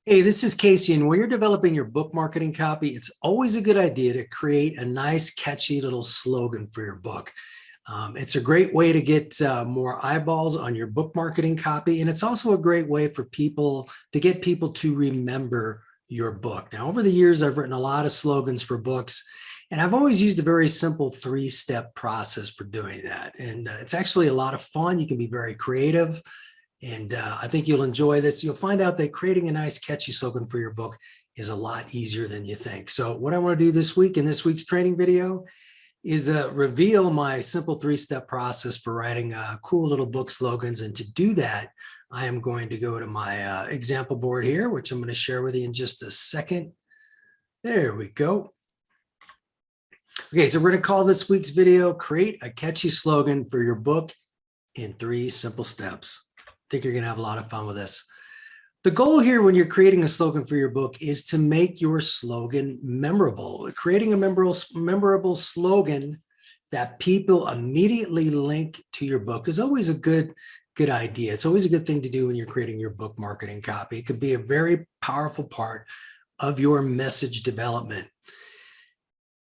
Hey, this is Casey, and when you're developing your book marketing copy, it's always a good idea to create a nice, catchy little slogan for your book. It's a great way to get more eyeballs on your book marketing copy, and it's also a great way for people to get people to remember your book. Now, over the years, I've written a lot of slogans for books, and I've always used a very simple three-step process for doing that. And it's actually a lot of fun. You can be very creative. And I think you'll enjoy this. You'll find out that creating a nice, catchy slogan for your book is a lot easier than you think. So what I want to do this week in this week's training video is reveal my simple three-step process for writing cool little book slogans. And to do that, I am going to go to my example board here, which I'm going to share with you in just a second. There we go. Okay, so we're going to call this week's video, Create a Catchy Slogan for Your Book in 3 Simple Steps. I think you're going to have a lot of fun with this. The goal here when you're creating a slogan for your book is to make your slogan memorable. Creating a memorable slogan that people immediately link to your book is always a good idea. It's always a good thing to do when you're creating your book marketing copy. It could be a very powerful part of your message development.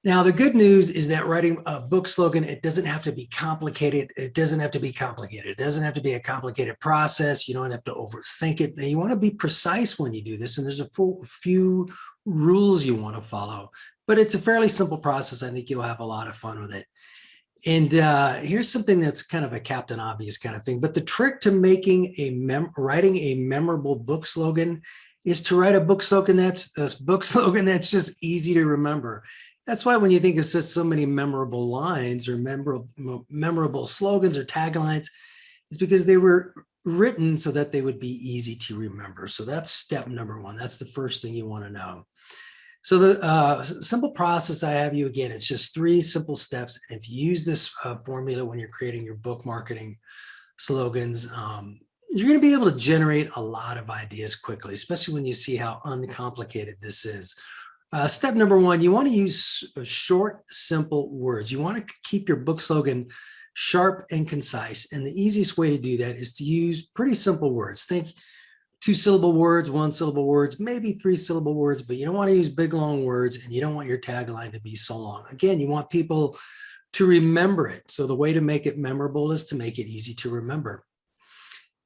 Now, the good news is that writing a book slogan, it doesn't have to be complicated. It doesn't have to be complicated. It doesn't have to be a complicated process. You don't have to overthink it. And you want to be precise when you do this. And there's a few rules you want to follow. But it's a fairly simple process. I think you'll have a lot of fun with it. And here's something that's kind of a Captain Obvious kind of thing. But the trick to making writing a memorable book slogan is to write a book slogan that's just easy to remember. That's why when you think of so many memorable lines or memorable slogans or taglines, it's because they were written so that they would be easy to remember. So that's step number 1. That's the first thing you want to know. So the simple process I have you again, it's just 3 simple steps. And if you use this formula when you're creating your book marketing slogans, you're going to be able to generate a lot of ideas quickly, especially when you see how uncomplicated this is. Step number 1, you want to use short, simple words. You want to keep your book slogan sharp and concise. And the easiest way to do that is to use pretty simple words. Think 2-syllable words, 1-syllable words, maybe 3-syllable words, but you don't want to use big, long words, and you don't want your tagline to be so long. Again, you want people to remember it. So the way to make it memorable is to make it easy to remember.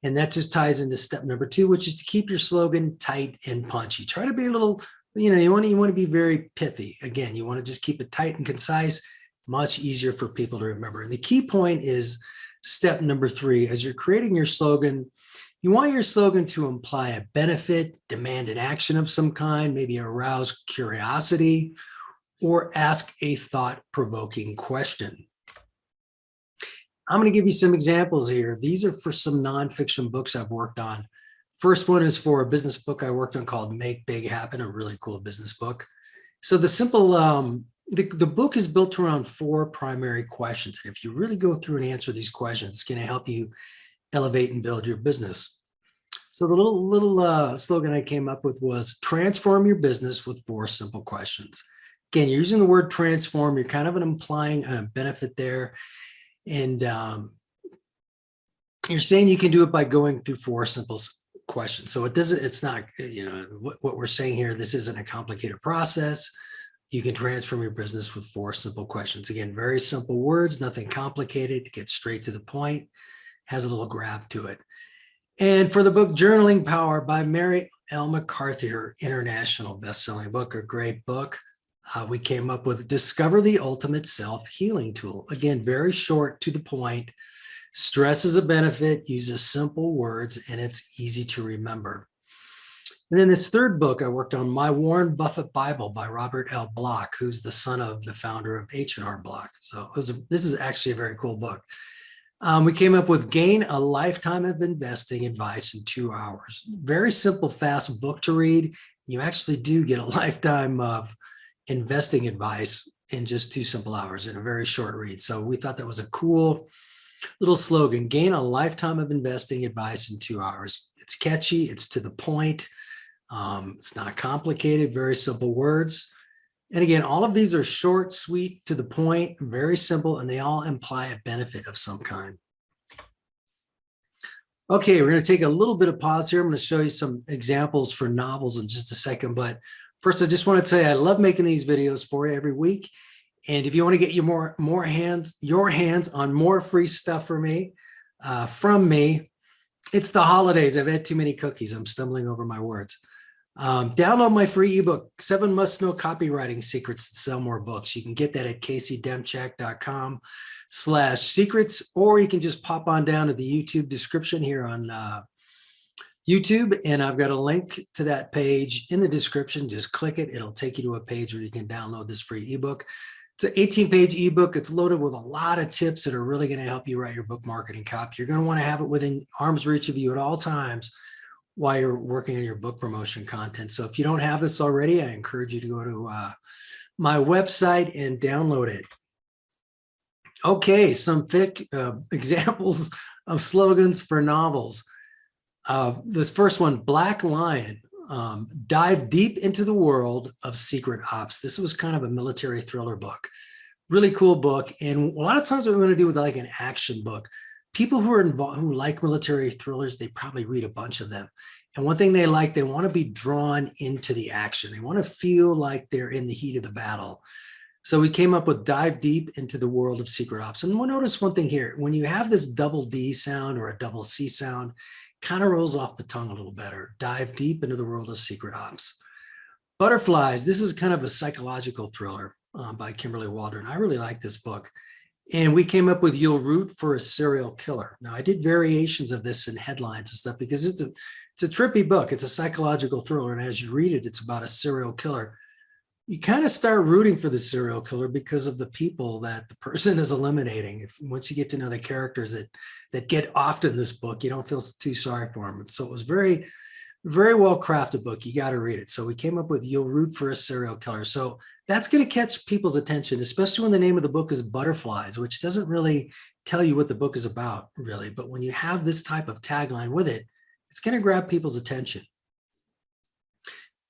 And that just ties into step number 2, which is to keep your slogan tight and punchy. Try to be a little, you want to be very pithy. Again, you want to just keep it tight and concise, much easier for people to remember. And the key point is step number 3. As you're creating your slogan, you want your slogan to imply a benefit, demand an action of some kind, maybe arouse curiosity, or ask a thought-provoking question. I'm going to give you some examples here. These are for some nonfiction books I've worked on. First one is for a business book I worked on called Make Big Happen, a really cool business book. So the simple, the book is built around 4 primary questions. And if you really go through and answer these questions, it's going to help you elevate and build your business. So the little slogan I came up with was transform your business with 4 simple questions. Again, you're using the word transform. You're kind of implying a benefit there. And you're saying you can do it by going through 4 simple questions. So it's not, what we're saying here, this isn't a complicated process. You can transform your business with 4 simple questions. Again, very simple words, nothing complicated, get straight to the point, has a little grab to it. And for the book Journaling Power by Mary L. McCarthy, her international best-selling book, a great book, we came up with Discover the Ultimate Self-Healing Tool. Again, very short, to the point. Stress is a benefit, uses simple words, and it's easy to remember. And then this third book I worked on, My Warren Buffett Bible by Robert L. Block, who's the son of the founder of H&R Block. So this is actually a very cool book. We came up with Gain a Lifetime of Investing Advice in 2 hours. Very simple, fast book to read. You actually do get a lifetime of investing advice in just 2 simple hours in a very short read. So we thought that was a cool little slogan, gain a lifetime of investing advice in 2 hours. It's catchy, it's to the point, it's not complicated, very simple words. And again, all of these are short, sweet, to the point, very simple, and they all imply a benefit of some kind. Okay, we're going to take a little bit of pause here. I'm going to show you some examples for novels in just a second. But first, I just want to say I love making these videos for you every week. And if you want to get your hands on more free stuff from me, it's the holidays. I've had too many cookies. I'm stumbling over my words. Download my free ebook, 7 Must-Know Copywriting Secrets to Sell More Books. You can get that at caseydemchak.com/secrets, or you can just pop on down to the YouTube description here on YouTube, and I've got a link to that page in the description. Just click it. It'll take you to a page where you can download this free ebook. It's an 18-page ebook. It's loaded with a lot of tips that are really going to help you write your book marketing copy. You're going to want to have it within arm's reach of you at all times while you're working on your book promotion content. So if you don't have this already, I encourage you to go to my website and download it. Okay, some examples of slogans for novels. This first one, Black Lion, dive deep into the world of secret ops. This was kind of a military thriller book. Really cool book. And a lot of times what we're going to do with like an action book, people who are involved, who like military thrillers, they probably read a bunch of them. And one thing they like, they want to be drawn into the action. They want to feel like they're in the heat of the battle. So we came up with dive deep into the world of secret ops. And we'll notice one thing here. When you have this double D sound or a double C sound, kind of rolls off the tongue a little better. Dive deep into the world of secret ops. Butterflies. This is kind of a psychological thriller by Kimberly Waldron. I really like this book. And we came up with You'll Root for a Serial Killer. Now, I did variations of this in headlines and stuff because it's a trippy book. It's a psychological thriller. And as you read it, it's about a serial killer. You kind of start rooting for the serial killer because of the people that the person is eliminating. Once you get to know the characters that get off in this book, you don't feel too sorry for them. So it was very, very well crafted book. You got to read it. So we came up with You'll Root for a Serial Killer. So that's going to catch people's attention, especially when the name of the book is Butterflies, which doesn't really tell you what the book is about, really. But when you have this type of tagline with it, it's going to grab people's attention.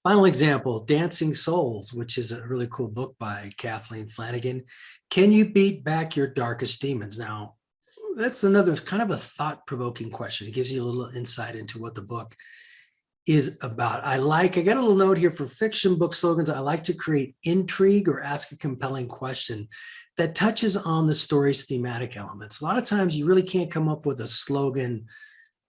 Final example, Dancing Souls, which is a really cool book by Kathleen Flanagan. Can you beat back your darkest demons? Now, that's another kind of a thought-provoking question. It gives you a little insight into what the book is about. I got a little note here for fiction book slogans. I like to create intrigue or ask a compelling question that touches on the story's thematic elements. A lot of times you really can't come up with a slogan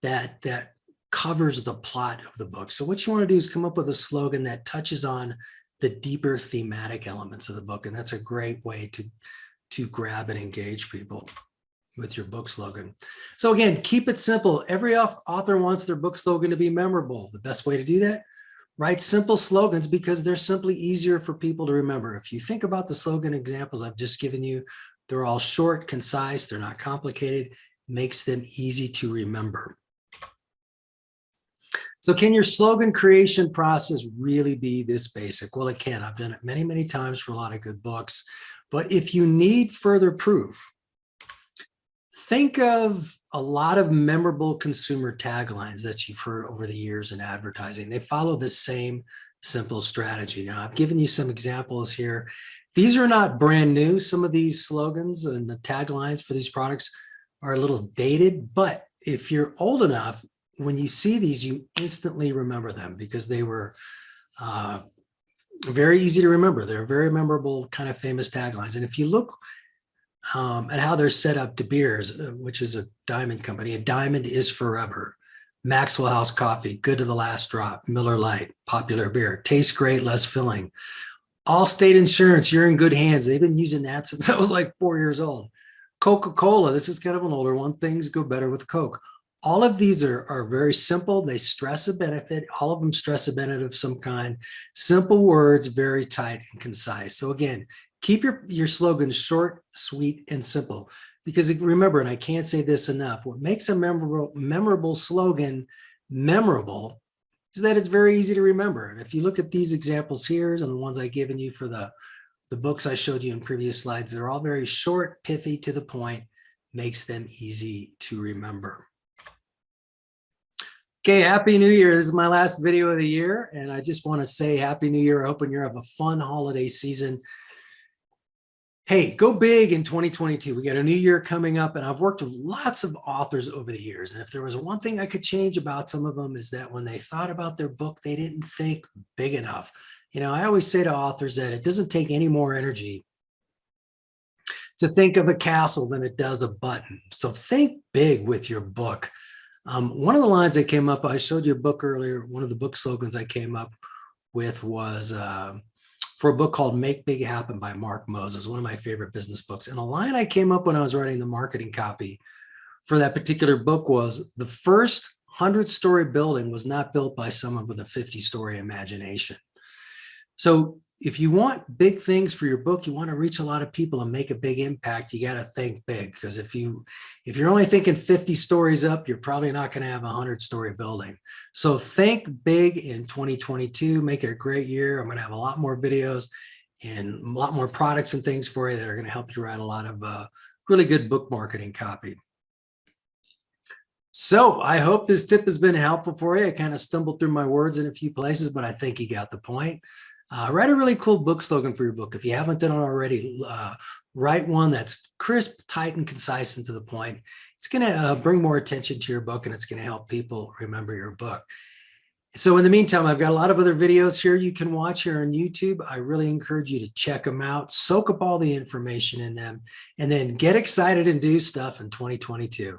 that covers the plot of the book. So what you want to do is come up with a slogan that touches on the deeper thematic elements of the book. And that's a great way to grab and engage people with your book slogan. So again, keep it simple. Every author wants their book slogan to be memorable. The best way to do that, write simple slogans because they're simply easier for people to remember. If you think about the slogan examples I've just given you, they're all short, concise, they're not complicated, makes them easy to remember. So can your slogan creation process really be this basic? Well, it can. I've done it many, many times for a lot of good books. But if you need further proof, think of a lot of memorable consumer taglines that you've heard over the years in advertising. They follow the same simple strategy. Now, I've given you some examples here. These are not brand new. Some of these slogans and the taglines for these products are a little dated, but if you're old enough, when you see these, you instantly remember them because they were very easy to remember. They're very memorable, kind of famous taglines. And if you look at how they're set up, De Beers, which is a diamond company, a diamond is forever. Maxwell House Coffee, good to the last drop. Miller Lite, popular beer. Tastes great, less filling. Allstate Insurance, you're in good hands. They've been using that since I was like 4 years old. Coca-Cola, this is kind of an older one. Things go better with Coke. All of these are very simple. They stress a benefit. All of them stress a benefit of some kind. Simple words, very tight and concise. So again, keep your slogans short, sweet, and simple. Because remember, and I can't say this enough, what makes a memorable slogan memorable is that it's very easy to remember. And if you look at these examples here and the ones I've given you for the books I showed you in previous slides, they're all very short, pithy, to the point, makes them easy to remember. Okay, Happy New Year. This is my last video of the year, and I just want to say Happy New Year. I hope you have a fun holiday season. Hey, go big in 2022. We got a new year coming up, and I've worked with lots of authors over the years. And if there was one thing I could change about some of them is that when they thought about their book, they didn't think big enough. I always say to authors that it doesn't take any more energy to think of a castle than it does a button. So think big with your book. One of the lines that came up, I showed you a book earlier. One of the book slogans I came up with was for a book called Make Big Happen by Mark Moses, one of my favorite business books. And the line I came up when I was writing the marketing copy for that particular book was, the first 100-story building was not built by someone with a 50-story imagination. So if you want big things for your book, you want to reach a lot of people and make a big impact, you got to think big. Because if you're only thinking 50 stories up, you're probably not going to have a 100-story building. So think big in 2022, make it a great year. I'm going to have a lot more videos and a lot more products and things for you that are going to help you write a lot of really good book marketing copy. So I hope this tip has been helpful for you. I kind of stumbled through my words in a few places, but I think you got the point. Write a really cool book slogan for your book. If you haven't done it already, write one that's crisp, tight, and concise and to the point. It's going to bring more attention to your book, and it's going to help people remember your book. So in the meantime, I've got a lot of other videos here you can watch here on YouTube. I really encourage you to check them out, soak up all the information in them, and then get excited and do stuff in 2022.